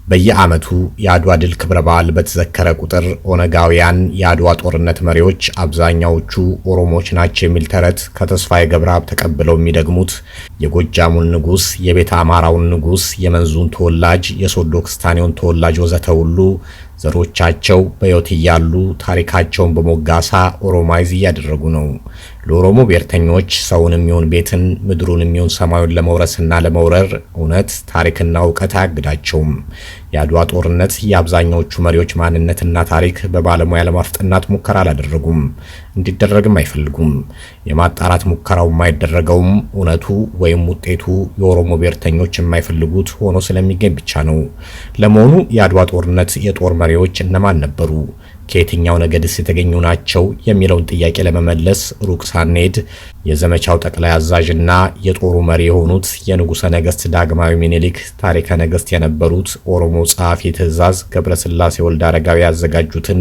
በየዓመቱ የአድዋ ድል ክብረ በዓል በተዘከረ ቁጥር ኦነጋውያን የአድዋ ጦርነት መሪዎች አብዛኛዎቹ ኦሮሞዎች ናቸው የሚል ተረት ከተስፋዬ ገብረአብ ተቀብለው የሚደግሙት የጎጃሙን ንጉስ፣ የቤተ አማራውን ንጉስ፣ የመንዙን ተወላጅ፣ የሶዶ ክስታኔውን ተወላጅ ወዘተ ሁሉ ዘሮቻቸው በሕይወት እያሉ ታሪካቸውን በሞጋሳ ኦሮማይዝ እያደረጉ ነው። ለኦሮሞ ብሔርተኞች ሰውንም ይሁን ቤትን ምድሩንም ይሁን ሰማዩን ለመውረስና ለመውረር እውነት ታሪክና ዕውቀት አያግዳቸውም። የአድዋ ጦርነት የአብዛኛዎቹ መሪዎች ማንነትና ታሪክ በባለሙያ ለማፍጠናት ሙከራ አላደረጉም፣ እንዲደረግም አይፈልጉም። የማጣራት ሙከራው የማይደረገውም እውነቱ ወይም ውጤቱ የኦሮሞ ብሔርተኞች የማይፈልጉት ሆኖ ስለሚገኝ ብቻ ነው። ለመሆኑ የአድዋ ጦርነት የጦር መሪዎች እነማን ነበሩ? ከየትኛው ነገድስ የተገኙ ናቸው? የሚለውን ጥያቄ ለመመለስ ሩቅ ሳንሄድ የዘመቻው ጠቅላይ አዛዥና የጦሩ መሪ የሆኑት የንጉሠ ነገሥት ዳግማዊ ምኒልክ ታሪከ ነገሥት የነበሩት ኦሮሞ ጸሐፊ ትእዛዝ ገብረስላሴ ወልደ አረጋዊ ያዘጋጁትን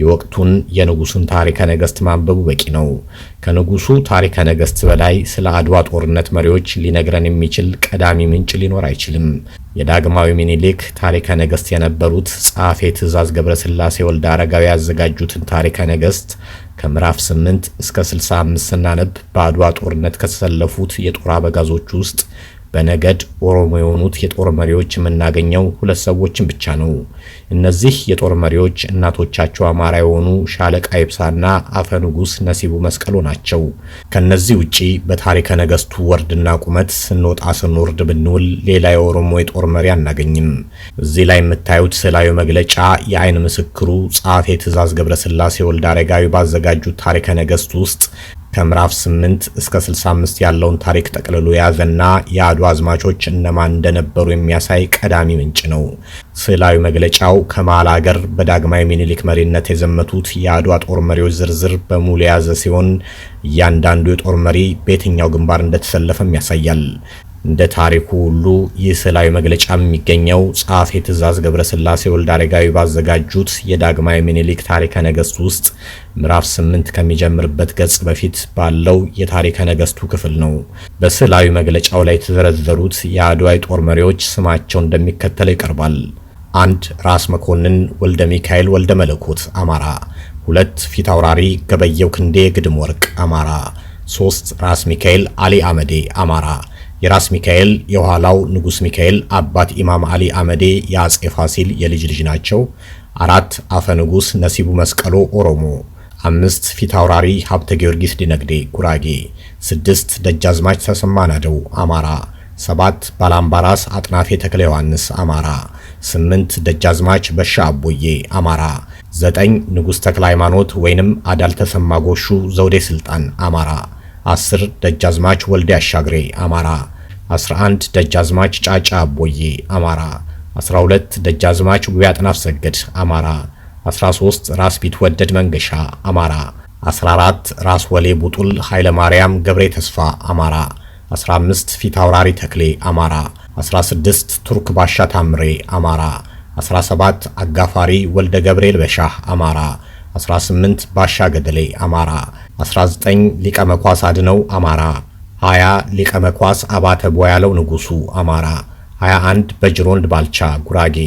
የወቅቱን የንጉሱን ታሪከ ነገሥት ማንበቡ በቂ ነው። ከንጉሱ ታሪከ ነገሥት በላይ ስለ አድዋ ጦርነት መሪዎች ሊነግረን የሚችል ቀዳሚ ምንጭ ሊኖር አይችልም። የዳግማዊ ምኒልክ ታሪከ ነገሥት የነበሩት ጸሐፊ ትእዛዝ ገብረስላሴ ወልደ አረጋዊ ያዘጋጁትን ታሪከ ነገሥት ከምዕራፍ 8 እስከ 65 ስናነብ በአድዋ ጦርነት ከተሰለፉት የጦር አበጋዞች ውስጥ በነገድ ኦሮሞ የሆኑት የጦር መሪዎች የምናገኘው ሁለት ሰዎችን ብቻ ነው። እነዚህ የጦር መሪዎች እናቶቻቸው አማራ የሆኑ ሻለቃ ይብሳና አፈ ንጉስ ነሲቡ መስቀሉ ናቸው። ከነዚህ ውጪ በታሪከ ነገሥቱ ወርድና ቁመት ስንወጣ ስንወርድ ብንውል ሌላ የኦሮሞ የጦር መሪ አናገኝም። እዚህ ላይ የምታዩት ስዕላዊ መግለጫ የአይን ምስክሩ ጸሐፌ ትእዛዝ ገብረስላሴ ወልደ አረጋዊ ባዘጋጁት ታሪከ ነገሥት ውስጥ ከምዕራፍ 8 እስከ 65 ያለውን ታሪክ ጠቅልሎ የያዘና የአድዋ አዝማቾች እነማን እንደነበሩ የሚያሳይ ቀዳሚ ምንጭ ነው። ስዕላዊ መግለጫው ከመሃል ሀገር በዳግማዊ ምኒልክ መሪነት የዘመቱት የአድዋ ጦር መሪዎች ዝርዝር በሙሉ የያዘ ሲሆን እያንዳንዱ የጦር መሪ በየትኛው ግንባር እንደተሰለፈም ያሳያል። እንደ ታሪኩ ሁሉ ይህ ስዕላዊ መግለጫ የሚገኘው ጸሐፌ ትእዛዝ ገብረስላሴ ወልደ አረጋዊ ባዘጋጁት የዳግማዊ ምኒልክ ታሪከ ነገሥት ውስጥ ምዕራፍ 8 ከሚጀምርበት ገጽ በፊት ባለው የታሪከ ነገሥቱ ክፍል ነው። በስዕላዊ መግለጫው ላይ የተዘረዘሩት የአድዋ የጦር መሪዎች ስማቸው እንደሚከተለው ይቀርባል። 1 ራስ መኮንን ወልደ ሚካኤል ወልደ መለኮት አማራ። 2 ፊት አውራሪ ገበየው ክንዴ ግድም ወርቅ አማራ። 3 ራስ ሚካኤል አሊ አመዴ አማራ። የራስ ሚካኤል የኋላው ንጉስ ሚካኤል አባት ኢማም አሊ አመዴ የአጼ ፋሲል የልጅ ልጅ ናቸው። 4 አፈ ንጉስ ነሲቡ መስቀሎ ኦሮሞ። 5 ፊት አውራሪ ሀብተ ጊዮርጊስ ዲነግዴ ጉራጌ። 6 ደጃዝማች ተሰማ ናደው አማራ። 7 ባላምባራስ አጥናፌ ተክለ ዮሐንስ አማራ። 8 ደጃዝማች በሻ አቦዬ አማራ። 9 ንጉስ ተክለ ሃይማኖት ወይንም አዳል ተሰማ ጎሹ ዘውዴ ስልጣን አማራ። 10 ደጃዝማች ወልዴ አሻግሬ አማራ። 11 ደጃዝማች ጫጫ አቦዬ አማራ። 12 ደጃዝማች ውቤ አጥናፍ ሰገድ አማራ። 13 ራስ ቢትወደድ መንገሻ አማራ። 14 ራስ ወሌ ቡጡል ኃይለ ማርያም ገብሬ ተስፋ አማራ። 15 ፊት አውራሪ ተክሌ አማራ። 16 ቱርክ ባሻ ታምሬ አማራ። 17 አጋፋሪ ወልደ ገብርኤል በሻህ አማራ። 18 ባሻ ገደሌ አማራ። 19 ሊቀ መኳስ አድነው አማራ። 20 ሊቀ መኳስ አባተ ቦያለው ንጉሱ አማራ። 21 በጅሮንድ ባልቻ ጉራጌ።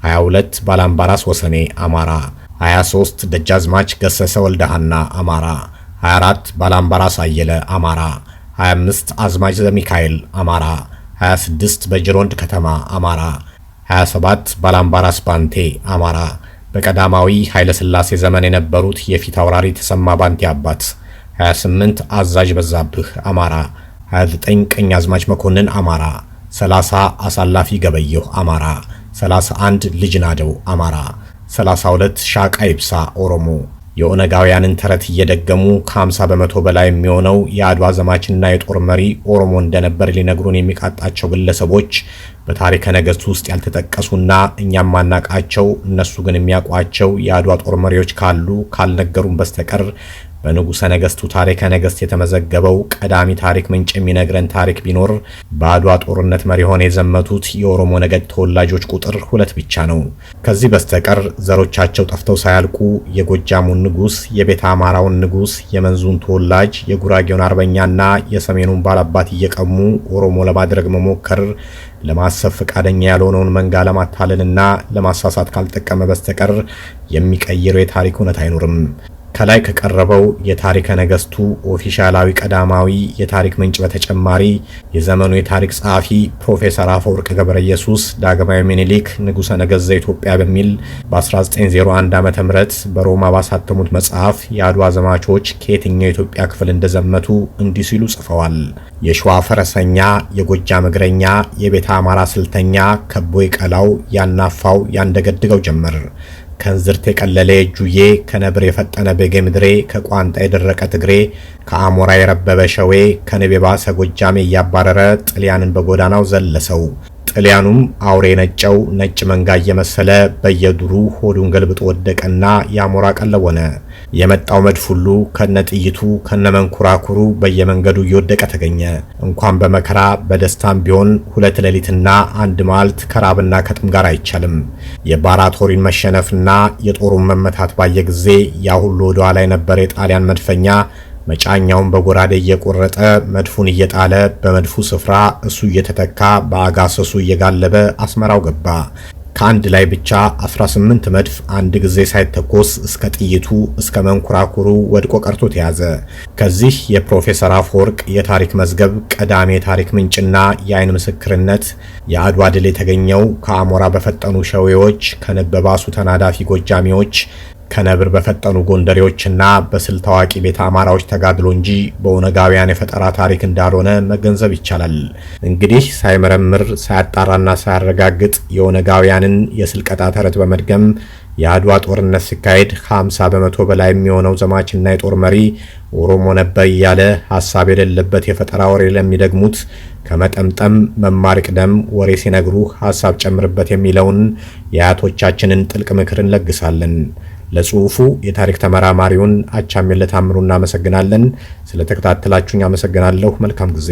22 ባላምባራስ ወሰኔ አማራ። 23 ደጃዝማች ገሰሰ ወልደሃና አማራ። 24 ባላምባራስ አየለ አማራ። 25 አዝማች ዘሚካኤል አማራ። 26 በጅሮንድ ከተማ አማራ። 27 ባላምባራስ ባንቴ አማራ። በቀዳማዊ ኃይለ ሥላሴ ዘመን የነበሩት የፊት አውራሪ ተሰማ ባንቴ አባት። 28 አዛዥ በዛብህ አማራ። 29 ቀኛዝማች መኮንን አማራ። 30 አሳላፊ ገበየሁ አማራ። 31 ልጅ ናደው አማራ። 32 ሻቃ ይብሳ ኦሮሞ። የኦነጋውያንን ተረት እየደገሙ ከ50 በመቶ በላይ የሚሆነው የአድዋ ዘማችና የጦር መሪ ኦሮሞ እንደነበር ሊነግሩን የሚቃጣቸው ግለሰቦች በታሪከ ነገሥት ውስጥ ያልተጠቀሱና እኛም ማናቃቸው እነሱ ግን የሚያውቋቸው የአድዋ ጦር መሪዎች ካሉ ካልነገሩን በስተቀር በንጉሠ ነገሥቱ ታሪከ ነገሥት የተመዘገበው ቀዳሚ ታሪክ ምንጭ የሚነግረን ታሪክ ቢኖር በአድዋ ጦርነት መሪ ሆነው የዘመቱት የኦሮሞ ነገድ ተወላጆች ቁጥር 2 ብቻ ነው። ከዚህ በስተቀር ዘሮቻቸው ጠፍተው ሳያልቁ የጎጃሙን ንጉስ፣ የቤተ አማራውን ንጉስ፣ የመንዙን ተወላጅ፣ የጉራጌውን አርበኛና የሰሜኑን ባላባት እየቀሙ ኦሮሞ ለማድረግ መሞከር ለማሰብ ፈቃደኛ ያልሆነውን መንጋ ለማታለልና ለማሳሳት ካልጠቀመ በስተቀር የሚቀይረው የታሪክ እውነት አይኖርም። ከላይ ከቀረበው የታሪከ ነገስቱ ኦፊሻላዊ ቀዳማዊ የታሪክ ምንጭ በተጨማሪ የዘመኑ የታሪክ ጸሐፊ ፕሮፌሰር አፈወርቅ ገብረ ኢየሱስ ዳግማዊ ምኒልክ ንጉሠ ነገሥት ዘኢትዮጵያ በሚል በ1901 ዓ.ም በሮማ ባሳተሙት መጽሐፍ የአድዋ ዘማቾች ከየትኛው የኢትዮጵያ ክፍል እንደዘመቱ እንዲህ ሲሉ ጽፈዋል። የሸዋ ፈረሰኛ፣ የጎጃም እግረኛ፣ የቤተ አማራ ስልተኛ ከቦ ቀላው ያናፋው ያንደገድገው ጀመር። ከንዝርት የቀለለ እጁዬ፣ ከነብር የፈጠነ በጌ ምድሬ፣ ከቋንጣ የደረቀ ትግሬ፣ ከአሞራ የረበበ ሸዌ፣ ከንብ የባሰ ጎጃሜ እያባረረ ጥልያንን በጎዳናው ዘለሰው። ጥልያኑም አውሬ ነጨው፣ ነጭ መንጋ እየመሰለ በየዱሩ ሆዱን ገልብጦ ወደቀና የአሞራ ቀለብ ሆነ። የመጣው መድፍ ሁሉ ከነጥይቱ ከነመንኩራኩሩ በየመንገዱ እየወደቀ ተገኘ። እንኳን በመከራ በደስታም ቢሆን 2 ሌሊትና 1 መዓልት ከራብና ከጥም ጋር አይቻልም። የባራቶሪን መሸነፍና የጦሩን መመታት ባየ ጊዜ ያ ሁሉ ወደ ኋላ የነበረ የጣሊያን መድፈኛ መጫኛውን በጎራዴ እየቆረጠ መድፉን እየጣለ በመድፉ ስፍራ እሱ እየተተካ በአጋሰሱ እየጋለበ አስመራው ገባ። ከአንድ ላይ ብቻ 18 መድፍ አንድ ጊዜ ሳይተኮስ እስከ ጥይቱ እስከ መንኩራኩሩ ወድቆ ቀርቶ ተያዘ። ከዚህ የፕሮፌሰር አፈወርቅ የታሪክ መዝገብ ቀዳሚ የታሪክ ምንጭና የአይን ምስክርነት የአድዋ ድል የተገኘው ከአሞራ በፈጠኑ ሸዌዎች፣ ከነበባሱ ተናዳፊ ጎጃሚዎች፣ ከነብር በፈጠኑ ጎንደሬዎችና በስልት ታዋቂ ቤተ አማራዎች ተጋድሎ እንጂ በኦነጋውያን የፈጠራ ታሪክ እንዳልሆነ መገንዘብ ይቻላል። እንግዲህ ሳይመረምር ሳያጣራና ሳያረጋግጥ የኦነጋውያንን የስልቀጣ ተረት በመድገም የአድዋ ጦርነት ሲካሄድ 50 በመቶ በላይ የሚሆነው ዘማችና የጦር መሪ ኦሮሞ ነበር እያለ ሐሳብ የሌለበት የፈጠራ ወሬ ለሚደግሙት ከመጠምጠም መማር ቅደም ወሬ ሲነግሩ ሐሳብ ጨምርበት የሚለውን የአያቶቻችንን ጥልቅ ምክርን ለግሳለን። ለጽሁፉ የታሪክ ተመራማሪውን አቻምየለ ታምሩ እናመሰግናለን። ስለተከታተላችሁኝ አመሰግናለሁ። መልካም ጊዜ።